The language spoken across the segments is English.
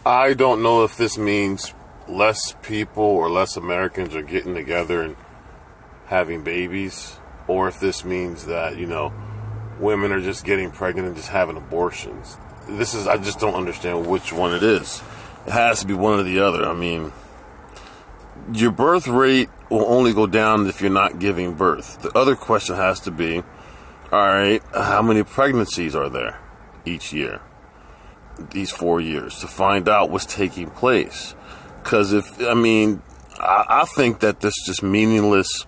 I don't know if this means less people or less Americans are getting together and having babies, or if this means that, women are just getting pregnant and just having abortions. I just don't understand which one it is. It has to be one or the other. I mean, your birth rate will only go down if you're not giving birth. The other question has to be, all right, how many pregnancies are there each year, these 4 years, to find out what's taking place? Because I think that this just meaningless,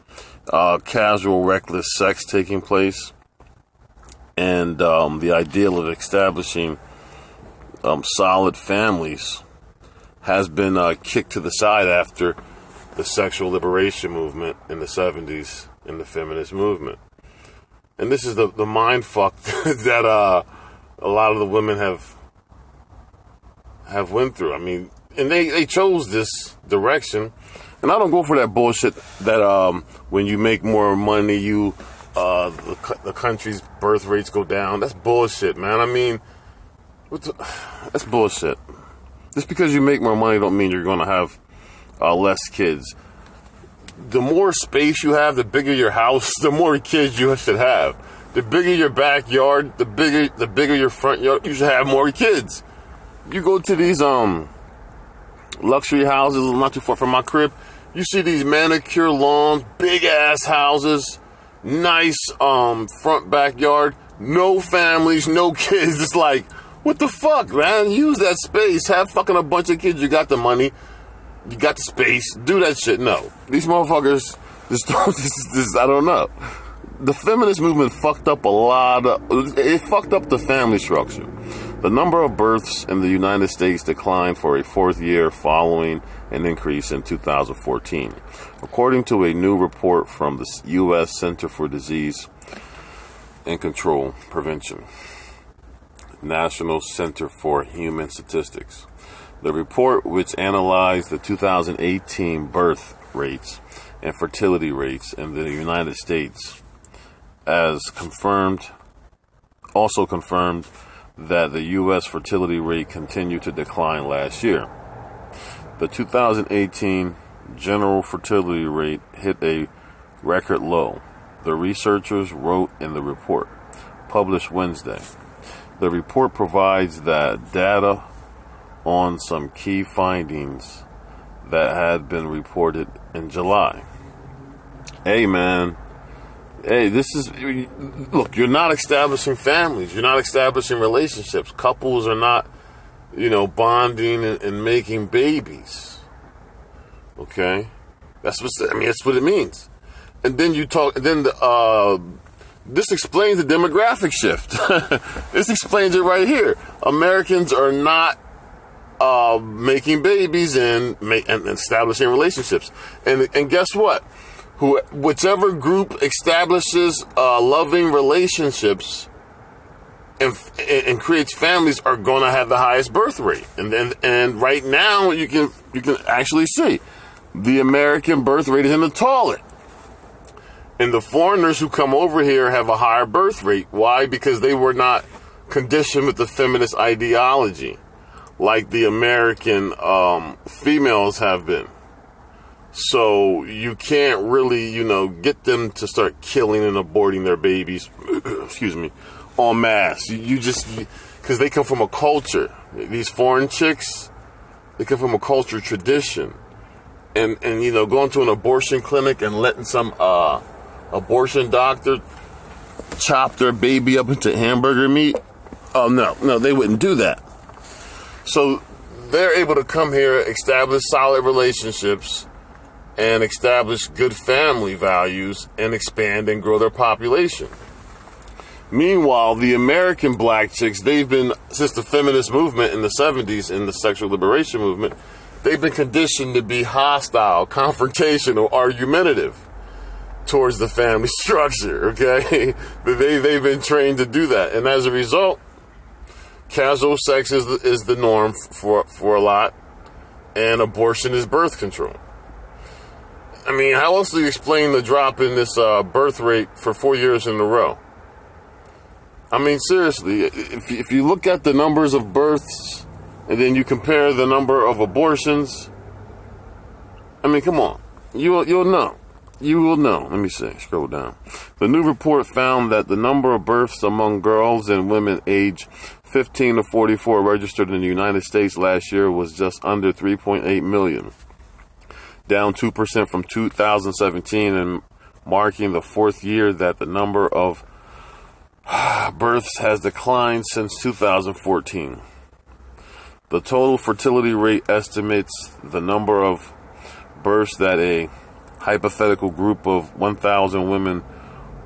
casual, reckless sex taking place, and the ideal of establishing solid families has been kicked to the side after the sexual liberation movement in the 70s and the feminist movement. And this is the mind fuck that a lot of the women have went through. I mean, and they chose this direction. And I don't go for that bullshit that when you make more money, the country's birth rates go down. That's bullshit, man. I mean, that's bullshit. Just because you make more money don't mean you're going to have less kids. The more space you have, the bigger your house, the more kids you should have. The bigger your backyard, the bigger your front yard, you should have more kids. You go to these luxury houses not too far from my crib, you see these manicure lawns, big ass houses, nice front backyard, no families, no kids. It's like, what the fuck, man? Use that space. Have fucking a bunch of kids. You got the money. You got the space. Do that shit. No. These motherfuckers just don't, I don't know. The feminist movement fucked up it fucked up the family structure. The number of births in the United States declined for a fourth year following an increase in 2014. According to a new report from the U.S. Center for Disease and Control Prevention, National Center for Human Statistics. The report, which analyzed the 2018 birth rates and fertility rates in the United States, also confirmed that the U.S. fertility rate continued to decline last year. The 2018 general fertility rate hit a record low, the researchers wrote in the report, published Wednesday. The report provides that data on some key findings that had been reported in July. Hey, man. Hey, look, you're not establishing families. You're not establishing relationships. Couples are not, bonding and making babies. Okay? That's what it means. And then this explains the demographic shift. This explains it right here. Americans are not making babies and establishing relationships. And guess what? Whichever group establishes loving relationships and creates families are going to have the highest birth rate. And right now you can actually see the American birth rate is in the toilet. And the foreigners who come over here have a higher birth rate. Why? Because they were not conditioned with the feminist ideology like the American females have been. So you can't really, get them to start killing and aborting their babies, en masse. Because they come from a culture. These foreign chicks, they come from a culture tradition. And going to an abortion clinic and letting some abortion doctor chop their baby up into hamburger meat. Oh, no, they wouldn't do that. So they're able to come here, establish solid relationships, and establish good family values, and expand and grow their population. Meanwhile, the American black chicks, they've been, since the feminist movement in the 70s, in the sexual liberation movement, they've been conditioned to be hostile, confrontational, argumentative towards the family structure, okay? They've been trained to do that. And as a result, casual sex is the norm for a lot, and abortion is birth control. I mean, how else do you explain the drop in this birth rate for 4 years in a row? I mean, seriously, if you look at the numbers of births and then you compare the number of abortions. I mean, come on. You'll know. You will know. Let me see. Scroll down. The new report found that the number of births among girls and women aged 15 to 44 registered in the United States last year was just under 3.8 million, down 2% from 2017, and marking the fourth year that the number of births has declined since 2014. The total fertility rate estimates the number of births that a hypothetical group of 1,000 women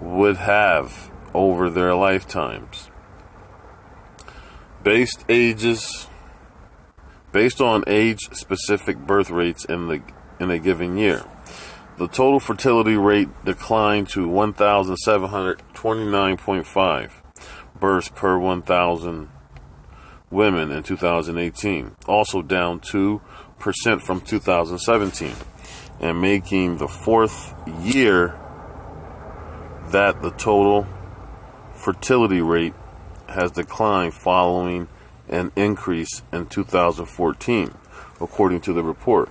would have over their lifetimes. Based on age-specific birth rates in a given year. The total fertility rate declined to 1,729.5 births per 1,000 women in 2018, also down 2% from 2017, and making the fourth year that the total fertility rate has declined following an increase in 2014, according to the report.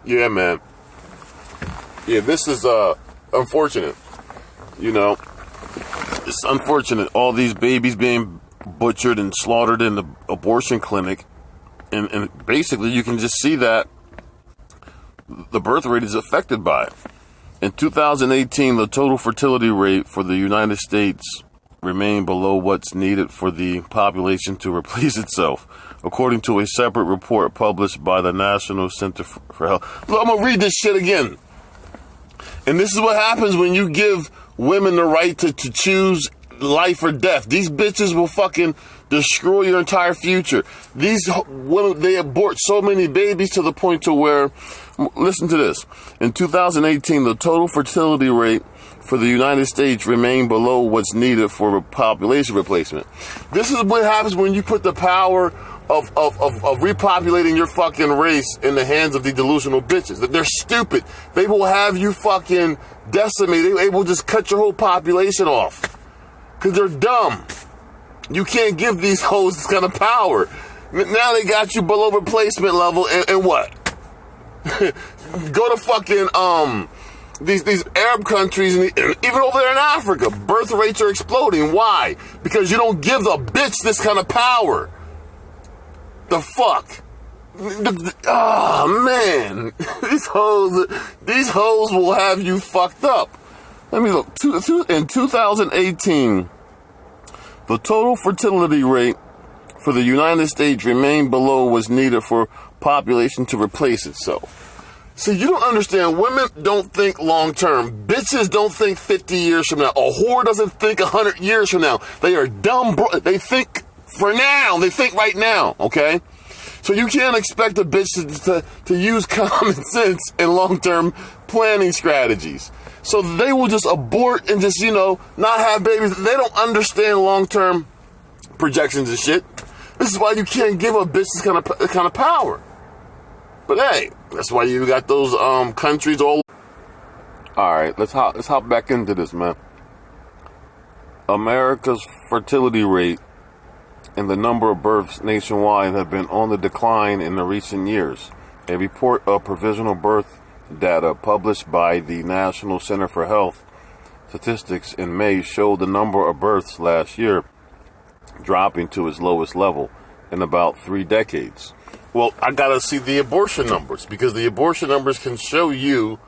Yeah, man. Yeah, this is unfortunate. You know, it's unfortunate. All these babies being butchered and slaughtered in the abortion clinic. And basically, you can just see that the birth rate is affected by it. In 2018, the total fertility rate for the United States remained below what's needed for the population to replace itself, according to a separate report published by the National Center for Health. Look, I'm going to read this shit again. And this is what happens when you give women the right to choose life or death. These bitches will fucking destroy your entire future. These women, they abort so many babies to the point to where, listen to this. In 2018, the total fertility rate for the United States remained below what's needed for a population replacement. This is what happens when you put the power of repopulating your fucking race in the hands of the delusional bitches. They're stupid. They will have you fucking decimated. They will just cut your whole population off. Because they're dumb. You can't give these hoes this kind of power. Now they got you below replacement level and what? Go to fucking these Arab countries and even over there in Africa, birth rates are exploding. Why? Because you don't give the bitch this kind of power. The fuck? Oh man, these hoes will have you fucked up. Let me look. In 2018, the total fertility rate for the United States remained below what's needed for population to replace itself. See, you don't understand. Women don't think long term. Bitches don't think 50 years from now. A whore doesn't think 100 years from now. They are dumb. They think for now. They think right now, okay? So you can't expect a bitch to use common sense and long-term planning strategies. So they will just abort and just, not have babies. They don't understand long-term projections and shit. This is why you can't give a bitch this kind of power. But hey, that's why you got those countries all. All right, let's hop back into this, man. America's fertility rate and the number of births nationwide have been on the decline in the recent years. A report of provisional birth data published by the National Center for Health Statistics in May showed the number of births last year dropping to its lowest level in about 3 decades. Well, I gotta see the abortion numbers, because the abortion numbers can show you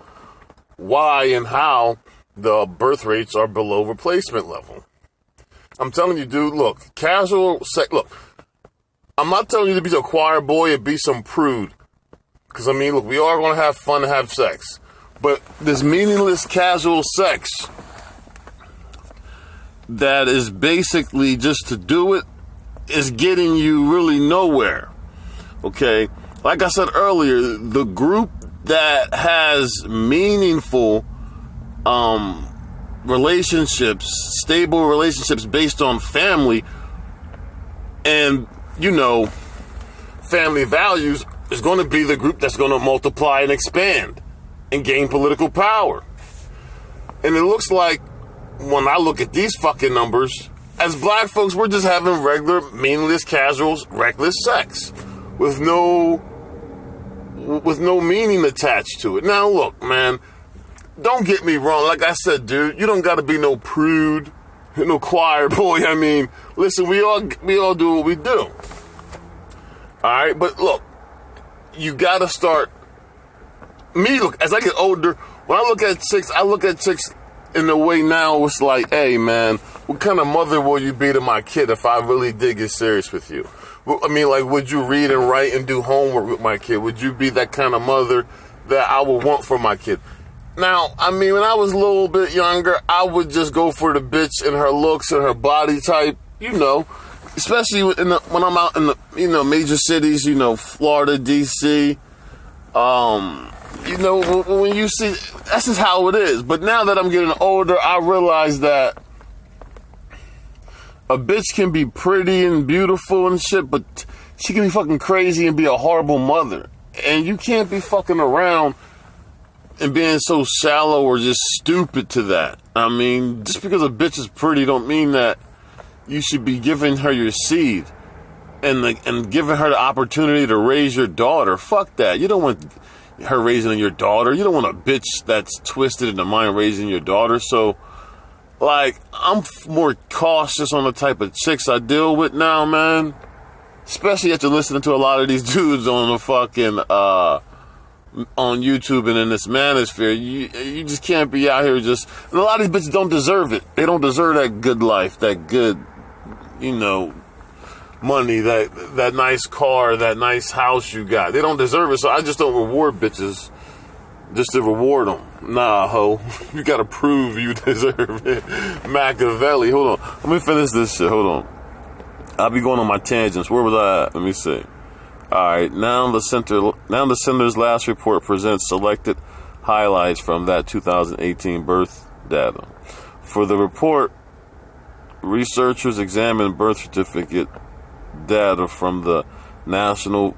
why and how the birth rates are below replacement level. I'm telling you, dude, look, casual sex, look, I'm not telling you to be a choir boy and be some prude. Because, look, we are going to have fun and have sex. But this meaningless casual sex that is basically just to do it is getting you really nowhere. Okay? Like I said earlier, the group that has meaningful relationships, stable relationships based on family and, family values is going to be the group that's going to multiply and expand and gain political power. And it looks like when I look at these fucking numbers, as black folks, we're just having regular, meaningless, casual, reckless sex with no meaning attached to it. Now, look, man, don't get me wrong. Like I said, dude, you don't got to be no prude, no choir boy. I mean, listen, we all do what we do. All right, but look, you got to start. Look, as I get older, when I look at chicks in a way now, it's like, hey, man, what kind of mother will you be to my kid if I really did get serious with you? I mean, like, would you read and write and do homework with my kid? Would you be that kind of mother that I would want for my kid? Now, I mean, when I was a little bit younger, I would just go for the bitch and her looks and her body type, you know, especially when I'm out in the, major cities, Florida, D.C., when you see, that's just how it is. But now that I'm getting older, I realize that a bitch can be pretty and beautiful and shit, but she can be fucking crazy and be a horrible mother. And you can't be fucking around and being so shallow or just stupid to that. I mean, just because a bitch is pretty don't mean that you should be giving her your seed and giving her the opportunity to raise your daughter. Fuck that. You don't want her raising your daughter. You don't want a bitch that's twisted in the mind raising your daughter. So, like, I'm more cautious on the type of chicks I deal with now, man. Especially after listening to a lot of these dudes on the fucking, on YouTube and in this manosphere. You just can't be out here just... And a lot of these bitches don't deserve it. They don't deserve that good life, that good, money, that nice car, that nice house you got. They don't deserve it, so I just don't reward bitches just to reward them. Nah, ho. You gotta prove you deserve it. Machiavelli. Hold on. Let me finish this shit. Hold on. I'll be going on my tangents. Where was I at? Let me see. Alright, now the center's last report presents selected highlights from that 2018 birth data. For the report, researchers examined birth certificate data from the National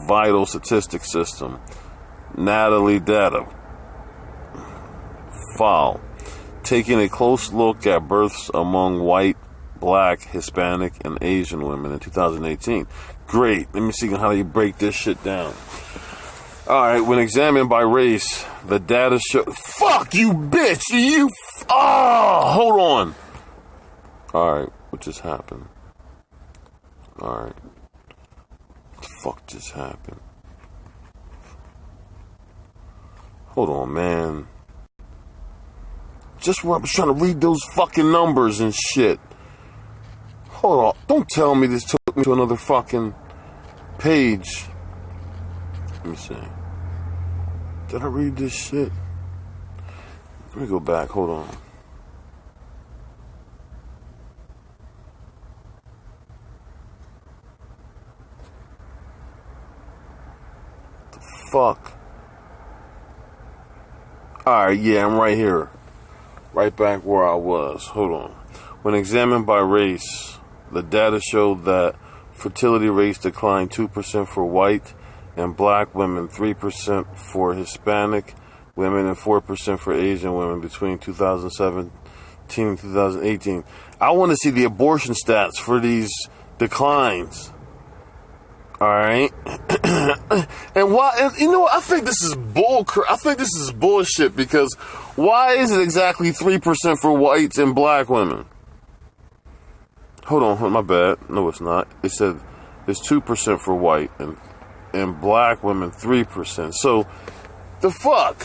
Vital Statistics System, Natalie data file, taking a close look at births among white, black, Hispanic, and Asian women in 2018. Great. Let me see how you break this shit down. Alright, when examined by race, the data show... Fuck you, bitch! Hold on. Alright, what just happened? Alright. What the fuck just happened? Hold on, man. Just when I was trying to read those fucking numbers and shit. Hold on. Don't tell me this took me to another fucking page. Let me see. Did I read this shit? Let me go back. Hold on. The fuck? Alright, yeah, I'm right here. Right back where I was. Hold on. When examined by race, the data showed that fertility rates declined 2% for white and black women, 3% for Hispanic women, and 4% for Asian women between 2017 and 2018. I want to see the abortion stats for these declines. Alright? And why? And I think this is bullshit, because why is it exactly 3% for whites and black women? Hold on, my bad. No, it's not. It said it's 2% for white and black women 3%. So the fuck?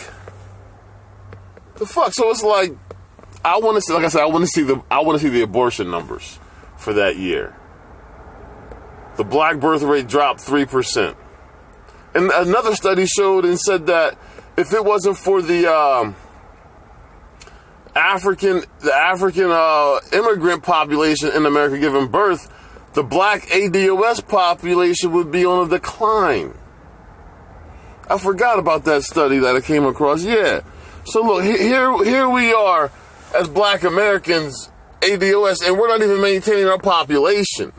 So it's like, I want to see, like I said, I want to see the abortion numbers for that year. The black birth rate dropped 3%. And another study showed and said that if it wasn't for the African immigrant population in America giving birth, the black ADOS population would be on a decline. I forgot about that study that I came across. Yeah. So look, here we are as black Americans, ADOS, and we're not even maintaining our population.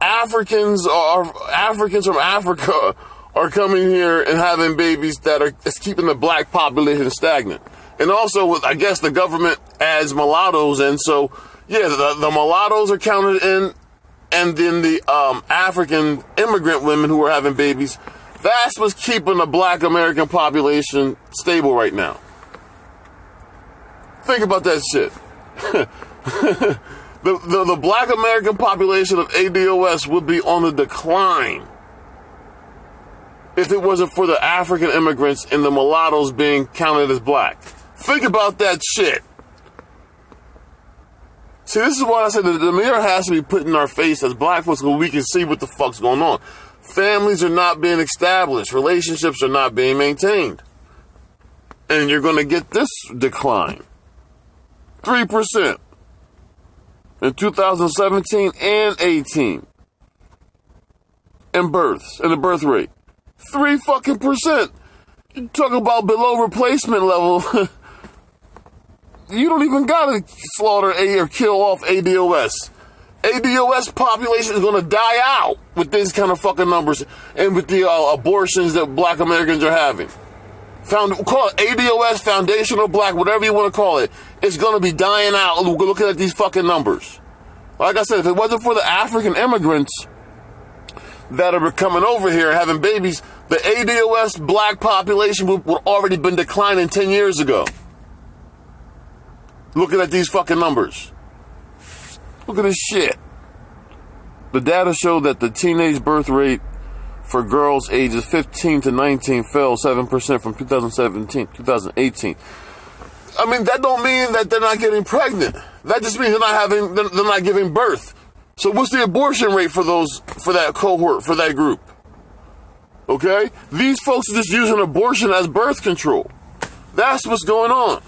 Africans from Africa are coming here and having babies that are keeping the black population stagnant. And also, I guess the government adds mulattoes, and so, yeah, the mulattoes are counted in, and then the African immigrant women who are having babies, that's what's keeping the black American population stable right now. Think about that shit. the black American population of ADOS would be on the decline if it wasn't for the African immigrants and the mulattoes being counted as black. Think about that shit. See, this is why I said that the mirror has to be put in our face as black folks so we can see what the fuck's going on. Families are not being established. Relationships are not being maintained. And you're going to get this decline. 3% in 2017 and 18 in births, in the birth rate. 3% You talk about below replacement level. You don't even gotta slaughter or kill off ADOS. ADOS population is gonna die out with these kind of fucking numbers and with the abortions that black Americans are having. Call it ADOS, foundational black, whatever you want to call it. It's gonna be dying out looking at these fucking numbers. Like I said, if it wasn't for the African immigrants that are coming over here having babies, the ADOS black population would already been declining 10 years ago. Looking at these fucking numbers. Look at this shit. The data showed that the teenage birth rate for girls ages 15 to 19 fell 7% from 2018. I mean, that don't mean that they're not getting pregnant. That just means they're not giving birth. So what's the abortion rate for that cohort, for that group? Okay? These folks are just using abortion as birth control. That's what's going on.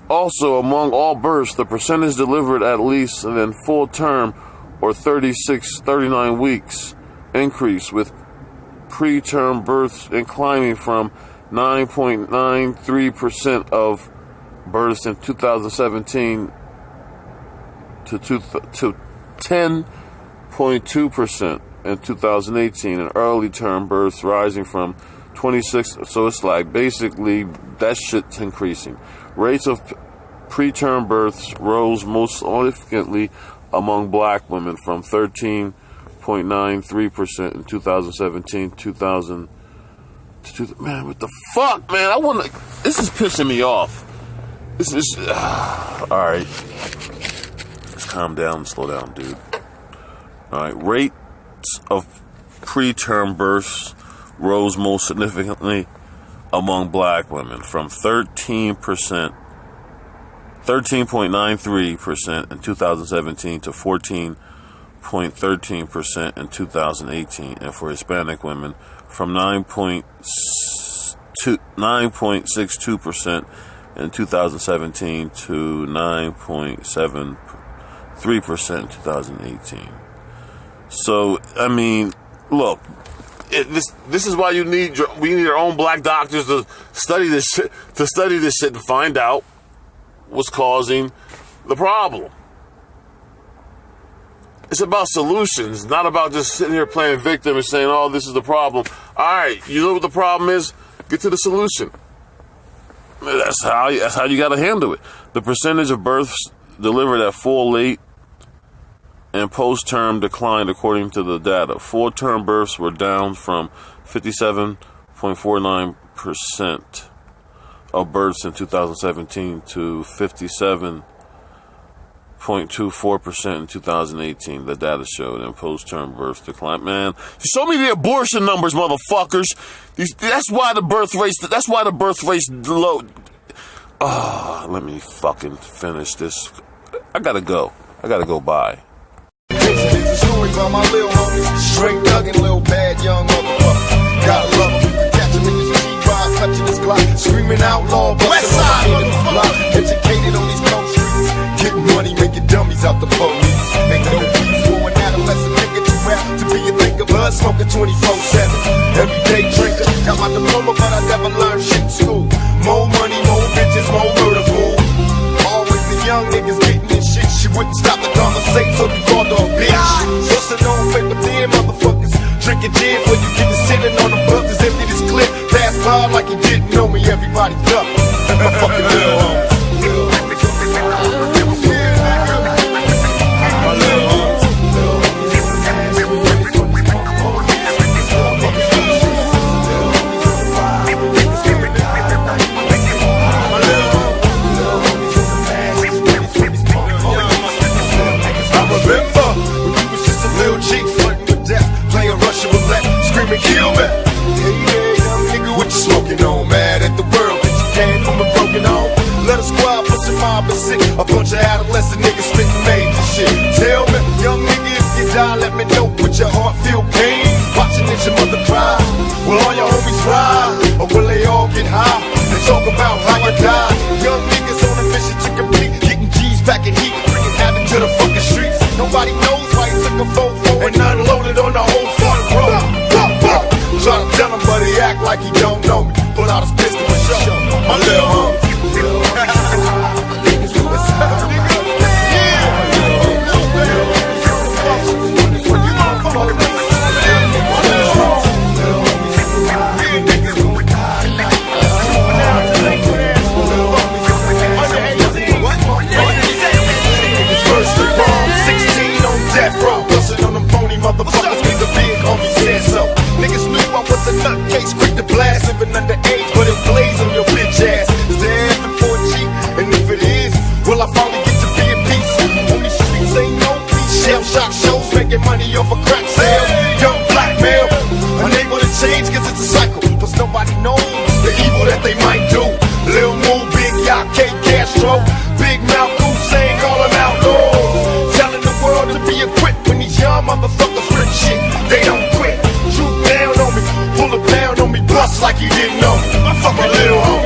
Also, among all births, the percentage delivered at least than full term or 39 weeks increased, with preterm births and climbing from 9.93% of births in 2017 to 10.2% in 2018, and early term births rising from 26. So it's like basically that shit's increasing. Rates of preterm births rose most significantly among black women from 13.93% in 2017 to man, what the fuck, man? This is pissing me off. This is all right. Let's calm down and slow down, dude. All right, rates of preterm births rose most significantly among black women from 13.93% in 2017 to 14.13% in 2018, and for Hispanic women from 9.62% in 2017 to 9.73% in 2018. So, I mean, look, this is why we need our own black doctors to study this shit, and find out what's causing the problem. It's about solutions, not about just sitting here playing victim and saying, "Oh, this is the problem." All right, you know what the problem is? Get to the solution. That's how you got to handle it. The percentage of births delivered at full, late, and post-term declined according to the data. Full-term births were down from 57.49% of births in 2017 to 57.24% in 2018, the data showed, and post-term births declined. Man, show me the abortion numbers, motherfuckers. That's why the birth rate's low. Oh, let me fucking finish this. I gotta go. Bye. It's a story about my little homie, straight thuggin', little bad young motherfucker. Gotta love him. Catch him in his G-Drive, clutching his Glock, screaming outlaw, bustin' on my in the block. Educated on these cold streets, getting money, making dummies out the police. Make no peace for an adolescent nigga to rap, to be a thinker, blood smoking 24/7. Everyday drinker, got my diploma, but I never learned shit in school. More money, more bitches, more murder, fool. Always the young niggas getting in shit. She wouldn't stop the conversation, so you called her a bitch. Bustin' on paper thin motherfuckers, drinking gin before you get to sitting on the brothers. Empty this clip, pass by like you didn't know me. Everybody duck. mob is sick. A bunch of adolescent niggas spitting major shit. Tell me, young nigga, if you die, let me know. Would your heart feel pain? Watching as your mother cry. Will all your homies ride? Or will they all get high and talk about how you died? Young niggas on a mission to compete, getting G's back in heat, bringing havoc to the fucking streets. Nobody knows why he took a 4-4 and unloaded on the whole front row. Try to tell him, but he act like he don't know me. Pull out his pistol and show my little homie. Motherfuckers, cause the big homie said so. Niggas knew I was a nutcase, quick to blast, living underage, but it plays on your bitch ass. Is there heaven for a G? And if it is, will I finally get to be in peace? On these streets ain't no peace. Shell shock shows, making money off a crack sale. Young black male, unable to change cause it's a cycle. Cause nobody knows the evil that they might do. Lil Moo, Big Yacht, K Castro, Big Mouth, Hussein, call him outlaw. Telling the world to be equipped when these young motherfuckers rip shit. They don't quit. Shoot down on me, pull it down on me, bust like you didn't know me. I fuck a little homie.